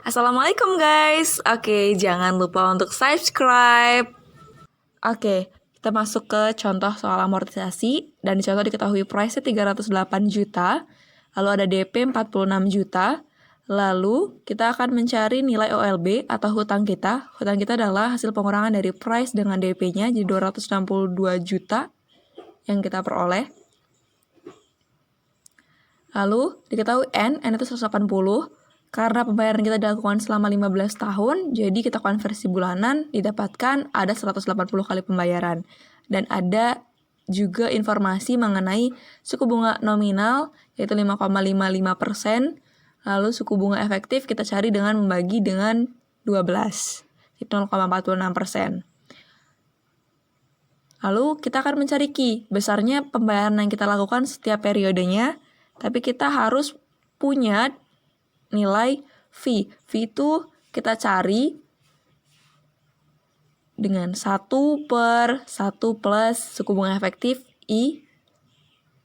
Assalamualaikum guys. Oke, jangan lupa untuk subscribe. Oke, kita masuk ke contoh soal amortisasi. Dan di contoh diketahui price-nya 308 juta. Lalu ada DP 46 juta. Lalu kita akan mencari nilai OLB atau hutang kita. Hutang kita adalah hasil pengurangan dari price dengan DP-nya. Jadi 262 juta yang kita peroleh. Lalu diketahui N itu 180. Karena pembayaran kita dilakukan selama 15 tahun, jadi kita konversi bulanan, didapatkan ada 180 kali pembayaran. Dan ada juga informasi mengenai suku bunga nominal, yaitu 5,55%. Lalu suku bunga efektif kita cari dengan membagi dengan 12, itu 0,46%. Lalu kita akan mencari Q, besarnya pembayaran yang kita lakukan setiap periodenya, tapi kita harus punya nilai V. V itu kita cari dengan 1/1 plus suku bunga efektif I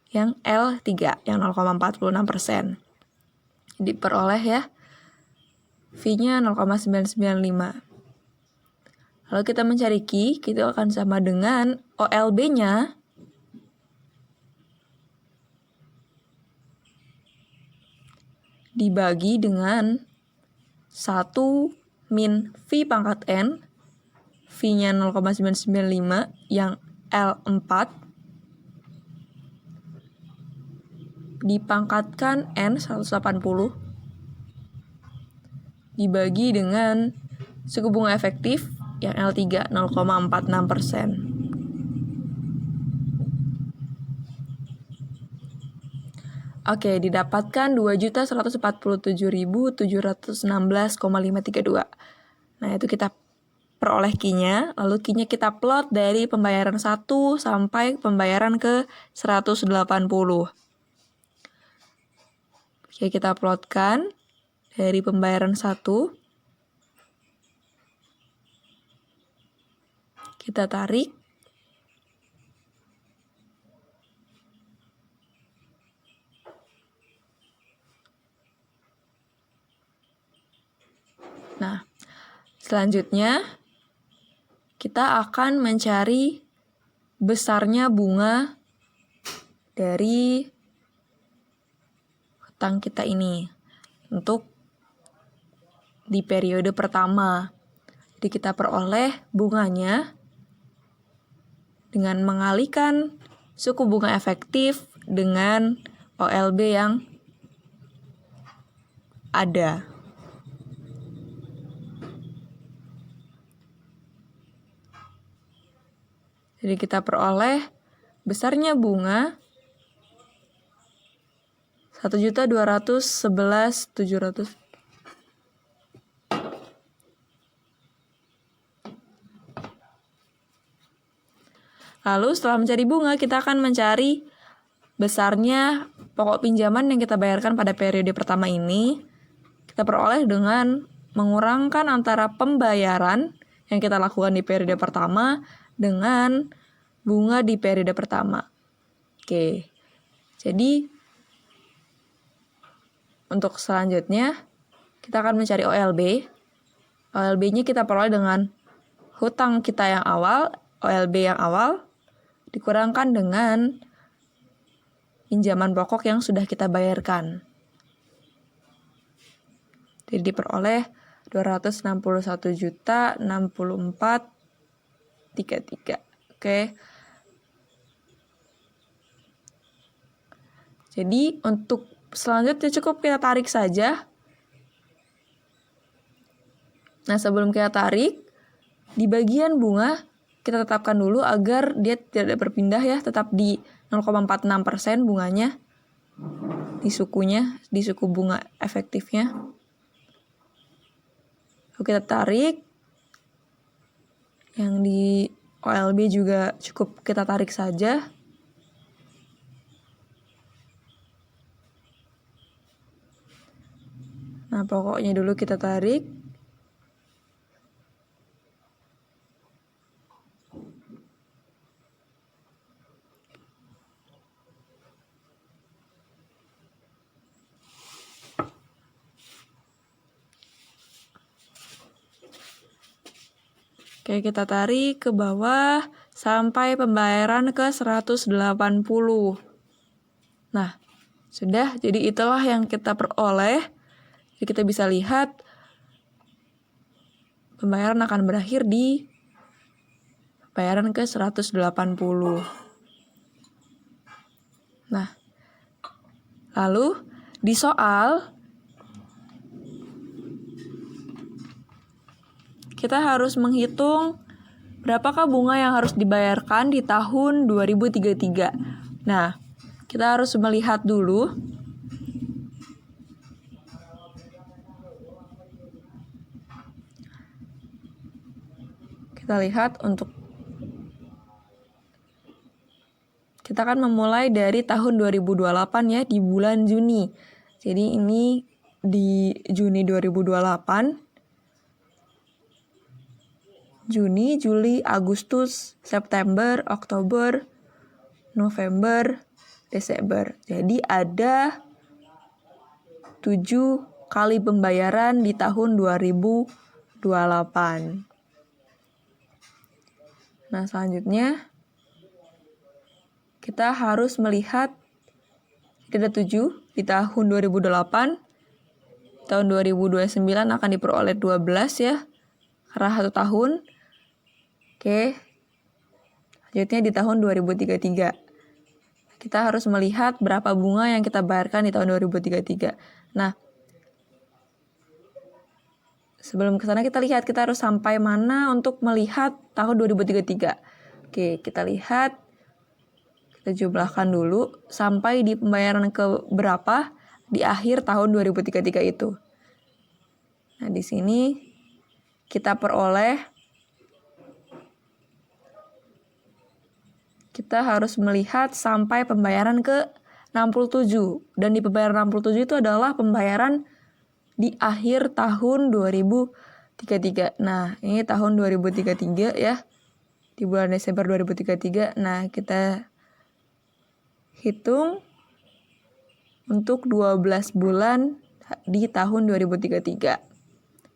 yang L3, yang 0,46%. Diperoleh ya, V-nya 0,995. Lalu kita mencari Q, itu akan sama dengan OLB-nya dibagi dengan 1 min V pangkat N, V-nya 0,995 yang L4, dipangkatkan N 180, dibagi dengan suku bunga efektif yang L3 0,46%. Oke, didapatkan 2.147.716,532. Nah, itu kita peroleh Q-nya, lalu Q-nya kita plot dari pembayaran 1 sampai pembayaran ke 180. Oke, kita plotkan dari pembayaran 1. Kita tarik. Nah, selanjutnya kita akan mencari besarnya bunga dari hutang kita ini untuk di periode pertama. Jadi kita peroleh bunganya dengan mengalihkan suku bunga efektif dengan OLB yang ada. Jadi kita peroleh besarnya bunga 1.211.700. Lalu setelah mencari bunga, kita akan mencari besarnya pokok pinjaman yang kita bayarkan pada periode pertama ini. Kita peroleh dengan mengurangkan antara pembayaran yang kita lakukan di periode pertama dengan bunga di periode pertama. Oke, jadi untuk selanjutnya kita akan mencari OLB. OLB-nya kita peroleh dengan hutang kita yang awal, OLB yang awal, dikurangkan dengan pinjaman pokok yang sudah kita bayarkan. Jadi diperoleh 261.064.33. Oke. Jadi untuk selanjutnya cukup kita tarik saja. Nah, sebelum kita tarik, di bagian bunga kita tetapkan dulu agar dia tidak berpindah ya, tetap di 0,46% bunganya di sukunya, di suku bunga efektifnya. Lalu kita tarik. Yang di OLB juga cukup kita tarik saja. Nah, pokoknya dulu kita tarik. Oke, kita tarik ke bawah sampai pembayaran ke 180. Nah, sudah, jadi itulah yang kita peroleh. Jadi kita bisa lihat pembayaran akan berakhir di pembayaran ke 180. Nah, lalu di soal kita harus menghitung berapakah bunga yang harus dibayarkan di tahun 2033. Nah, kita harus melihat dulu kita lihat untuk kita akan memulai dari tahun 2028 ya, di bulan Juni. Jadi ini di Juni 2028. Juni, Juli, Agustus, September, Oktober, November, Desember. Jadi ada 7 kali pembayaran di tahun 2028. Nah, selanjutnya kita harus melihat ada 7 di tahun 2008. Tahun 2029 akan diperoleh 12 ya, karena 1 tahun. Oke, selanjutnya di tahun 2033. Kita harus melihat berapa bunga yang kita bayarkan di tahun 2033. Nah, sebelum ke sana kita lihat kita harus sampai mana untuk melihat tahun 2033. Oke, kita lihat. Kita jumlahkan dulu sampai di pembayaran ke berapa di akhir tahun 2033 itu. Nah, di sini kita peroleh kita harus melihat sampai pembayaran ke 67. Dan di pembayaran 67 itu adalah pembayaran di akhir tahun 2033. Nah, ini tahun 2033 ya. Di bulan Desember 2033. Nah, kita hitung untuk 12 bulan di tahun 2033.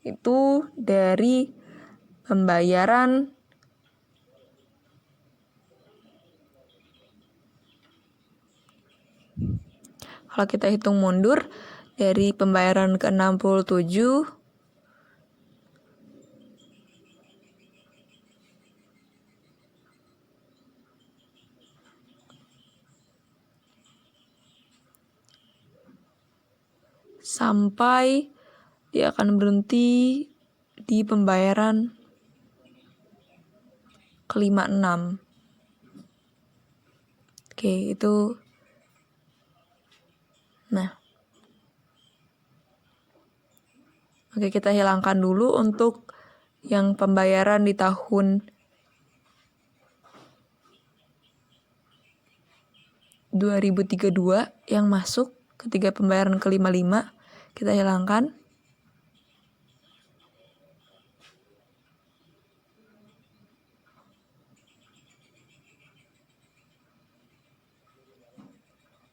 Itu dari pembayaran kalau kita hitung mundur dari pembayaran ke 67 sampai dia akan berhenti di pembayaran ke-56. Oke, itu. Nah. Oke, kita hilangkan dulu untuk yang pembayaran di tahun 2032 yang masuk ketika pembayaran ke-55. Kita hilangkan.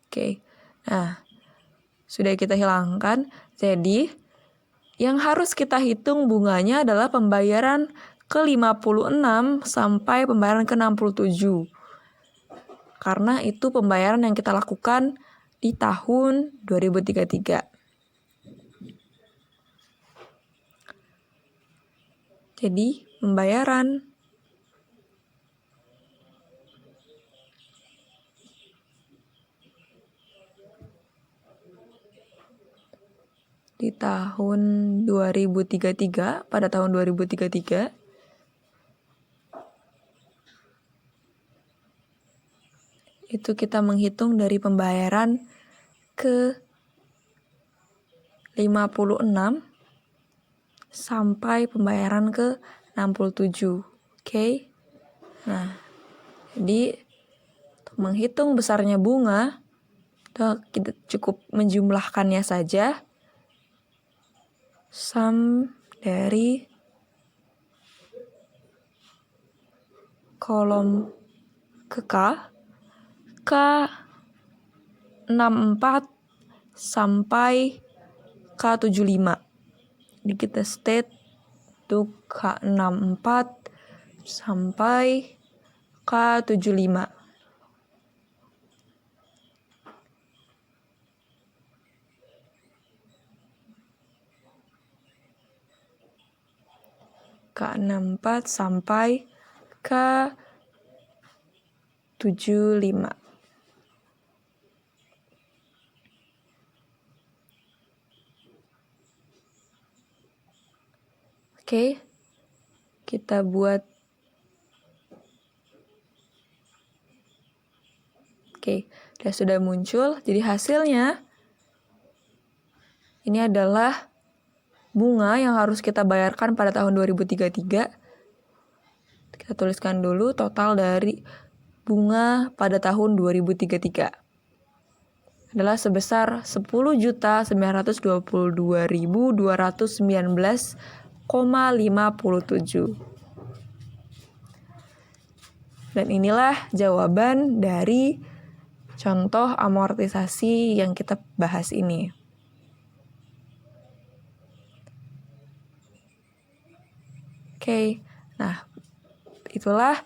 Oke, nah sudah kita hilangkan. Jadi yang harus kita hitung bunganya adalah pembayaran ke-56 sampai pembayaran ke-67. Karena itu pembayaran yang kita lakukan di tahun 2033. Jadi pembayaran di tahun 2033, pada tahun 2033, itu kita menghitung dari pembayaran ke 56 sampai pembayaran ke 67. Oke. Nah, jadi untuk menghitung besarnya bunga, kita cukup menjumlahkannya saja. Sum dari kolom ke K64 sampai K75. Jadi kita state untuk K64 sampai K75. K64 sampai K75. Oke, kita buat. Oke, sudah muncul. Jadi hasilnya ini adalah bunga yang harus kita bayarkan pada tahun 2033. Kita tuliskan dulu total dari bunga pada tahun 2033 adalah sebesar 10.022.219,57. Dan inilah jawaban dari contoh amortisasi yang kita bahas ini. Oke, nah itulah